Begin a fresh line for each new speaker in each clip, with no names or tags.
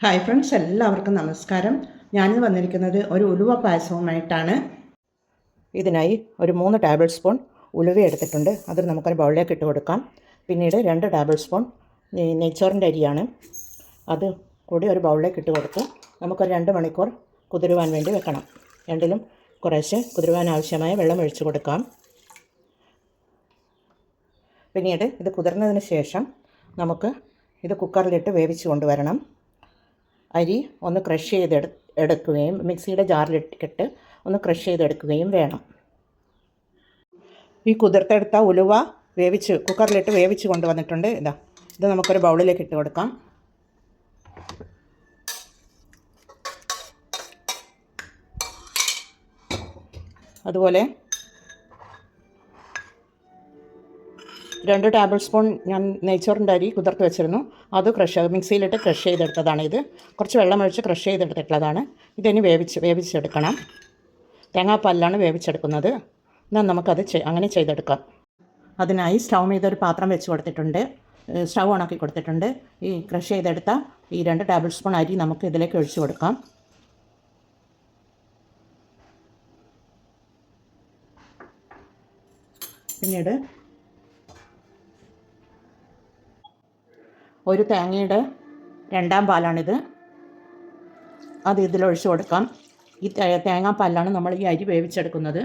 Hi friends, എല്ലാവർക്കും നമസ്കാരം. ഞാനിന്ന് വന്നിരിക്കുന്നത് ഒരു ഉലുവ പായസവുമായിട്ടാണ്. ഇതിനായി ഒരു 3 ടേബിൾ സ്പൂൺ ഉലുവ എടുത്തിട്ടുണ്ട്. അത് നമുക്കൊരു ബൗളിലേക്ക് ഇട്ട് കൊടുക്കാം. പിന്നീട് 2 ടേബിൾ സ്പൂൺ നെയ്ച്ചോറിൻ്റെ അരിയാണ്, അത് കൂടി ഒരു ബൗളിലേക്ക് ഇട്ട് കൊടുത്ത് നമുക്കൊരു 2 മണിക്കൂർ കുതിരുവാൻ വേണ്ടി വെക്കണം. രണ്ടിലും കുറേശ്ശെ കുതിരുവാൻ ആവശ്യമായ വെള്ളം ഒഴിച്ചു കൊടുക്കാം. പിന്നീട് ഇത് കുതിർന്നതിന് ശേഷം നമുക്ക് ഇത് കുക്കറിലിട്ട് വേവിച്ച് കൊണ്ടുവരണം. അരി ഒന്ന് ക്രഷ് ചെയ്തെടുക്കുകയും മിക്സിയുടെ ജാറിലിട്ടിട്ട് ഒന്ന് ക്രഷ് ചെയ്തെടുക്കുകയും വേണം. ഈ കുതിർത്തെടുത്ത ഉലുവ കുക്കറിലിട്ട് വേവിച്ച് കൊണ്ടുവന്നിട്ടുണ്ട്. ഇത് നമുക്കൊരു ബൗളിലേക്ക് ഇട്ട് കൊടുക്കാം. അതുപോലെ 2 ടേബിൾ സ്പൂൺ ഞാൻ നെയ്ച്ചോറിൻ്റെ അരി കുതിർത്ത് വെച്ചിരുന്നു. അത് മിക്സിയിലിട്ട് ക്രഷ് ചെയ്തെടുത്തതാണ്. ഇത് കുറച്ച് വെള്ളം ഒഴിച്ച് ക്രഷ് ചെയ്തെടുത്തിട്ടുള്ളതാണ്. ഇതിനി വേവിച്ചെടുക്കണം. തേങ്ങാപ്പാലിലാണ് വേവിച്ചെടുക്കുന്നത്. എന്നാൽ നമുക്കത് അങ്ങനെ ചെയ്തെടുക്കാം. അതിനായി സ്റ്റൗ മീതൊരു പാത്രം വെച്ച് കൊടുത്തിട്ടുണ്ട്. സ്റ്റൗ ഓണാക്കി കൊടുത്തിട്ടുണ്ട്. ഈ ക്രഷ് ചെയ്തെടുത്ത ഈ 2 ടേബിൾ സ്പൂൺ അരി നമുക്ക് ഇതിലേക്ക് ഒഴിച്ച് കൊടുക്കാം. പിന്നീട് ഒരു തേങ്ങയുടെ 2ാം പാലാണിത്, അത് ഇതിലൊഴിച്ച് കൊടുക്കാം. ഈ തേങ്ങാപ്പാലിലാണ് നമ്മൾ ഈ അരി വേവിച്ചെടുക്കുന്നത്.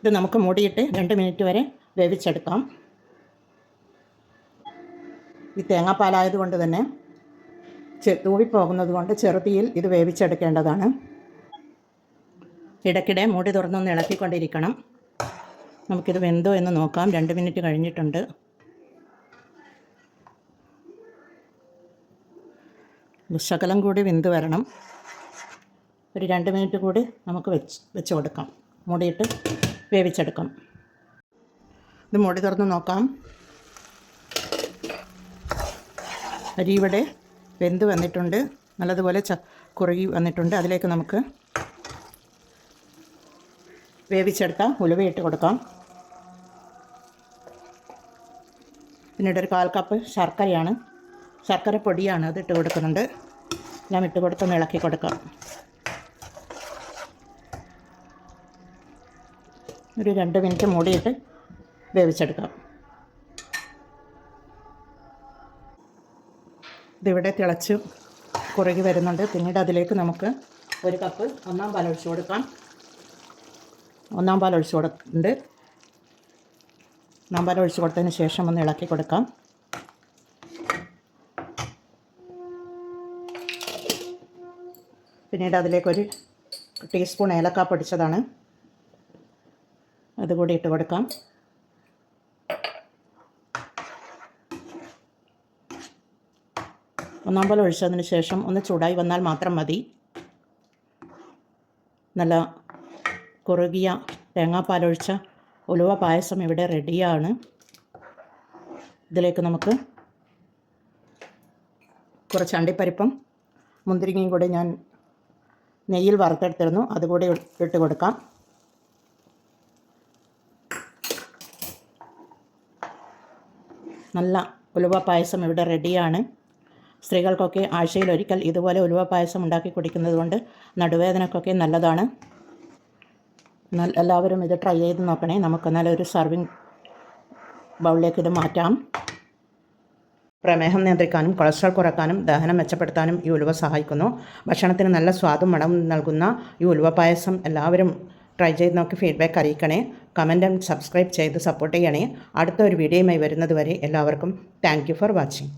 ഇത് നമുക്ക് മൂടിയിട്ട് 2 മിനിറ്റ് വരെ വേവിച്ചെടുക്കാം. ഈ തേങ്ങാപ്പാലായതുകൊണ്ട് തന്നെ തൂവിപ്പോകുന്നത് കൊണ്ട് ചെറുതീയിൽ ഇത് വേവിച്ചെടുക്കേണ്ടതാണ്. ഇടയ്ക്കിടെ മൂടി തുറന്നൊന്ന് ഇളക്കിക്കൊണ്ടിരിക്കണം. നമുക്കിത് വെന്തോ എന്ന് നോക്കാം. 2 മിനിറ്റ് കഴിഞ്ഞിട്ടുണ്ട്. ശകലം കൂടി വെന്ത് വരണം. ഒരു 2 മിനിറ്റ് കൂടി നമുക്ക് വെച്ച് കൊടുക്കാം. മൂടിയിട്ട് വേവിച്ചെടുക്കാം. ഇത് മൂടി തുറന്ന് നോക്കാം. അരി ഇവിടെ വെന്ത് വന്നിട്ടുണ്ട്. നല്ലതുപോലെ കുറുകി വന്നിട്ടുണ്ട്. അതിലേക്ക് നമുക്ക് വേവിച്ചെടുത്ത ഉലുവ ഇട്ട് കൊടുക്കാം. പിന്നീട് ഒരു 1/4 കപ്പ് ശർക്കര പൊടിയാണ്, അത് ഇട്ട് കൊടുക്കുന്നുണ്ട്. എല്ലാം ഇട്ട് കൊടുത്തൊന്ന് ഇളക്കി കൊടുക്കാം. ഒരു 2 മിനിറ്റ് മൂടിയിട്ട് വേവിച്ചെടുക്കാം. ഇതിവിടെ തിളച്ച് കുറുകി വരുന്നുണ്ട്. പിന്നീട് അതിലേക്ക് നമുക്ക് 1 കപ്പ് 1ാം പാൽ ഒഴിച്ച് കൊടുക്കാം. 1ാം പാൽ ഒഴിച്ച് കൊടുക്കുന്നുണ്ട്. 1ാം പാൽ ഒഴിച്ച് കൊടുത്തതിന് ശേഷം ഒന്ന് ഇളക്കി കൊടുക്കാം. പിന്നീട് അതിലേക്കൊരു ടീസ്പൂൺ ഏലക്ക പൊടിച്ചതാണ്, അതുകൂടി ഇട്ട് കൊടുക്കാം. ഒന്നാം പാൽ ഒഴിച്ചതിന് ശേഷം ഒന്ന് ചൂടായി വന്നാൽ മാത്രം മതി. നല്ല കുറുകിയ തേങ്ങാപ്പാലൊഴിച്ച ഉലുവ പായസം ഇവിടെ റെഡിയാണ്. ഇതിലേക്ക് നമുക്ക് കുറച്ച് അണ്ടിപ്പരിപ്പും മുന്തിരിങ്ങയും കൂടി ഞാൻ നെയ്യിൽ വറുത്തെടുത്തിരുന്നു, അതുകൂടി ഇട്ട് കൊടുക്കാം. നല്ല ഉലുവ പായസം ഇവിടെ റെഡിയാണ്. സ്ത്രീകൾക്കൊക്കെ ആഴ്ചയിലൊരിക്കൽ ഇതുപോലെ ഉലുവ പായസം ഉണ്ടാക്കി കുടിക്കുന്നത് കൊണ്ട് നടുവേദനക്കൊക്കെ നല്ലതാണ്. എല്ലാവരും ഇത് ട്രൈ ചെയ്ത് നോക്കണേ. നമുക്ക് നല്ലൊരു സർവിങ് ബൗളിലേക്ക് ഇത് മാറ്റാം. പ്രമേഹം നിയന്ത്രിക്കാനും കൊളസ്ട്രോൾ കുറയ്ക്കാനും ദഹനം മെച്ചപ്പെടുത്താനും ഈ ഉലുവ സഹായിക്കുന്നു. ഭക്ഷണത്തിന് നല്ല സ്വാദും മണവും നൽകുന്ന ഈ ഉലുവ പായസം എല്ലാവരും ട്രൈ ചെയ്ത് നോക്കി ഫീഡ്ബാക്ക് അറിയിക്കണേ. കമൻറ്റും സബ്സ്ക്രൈബ് ചെയ്ത് സപ്പോർട്ട് ചെയ്യണേ. അടുത്ത ഒരു വീഡിയോയുമായി വരുന്നത് വരെ എല്ലാവർക്കും താങ്ക് യു ഫോർ വാച്ചിങ്.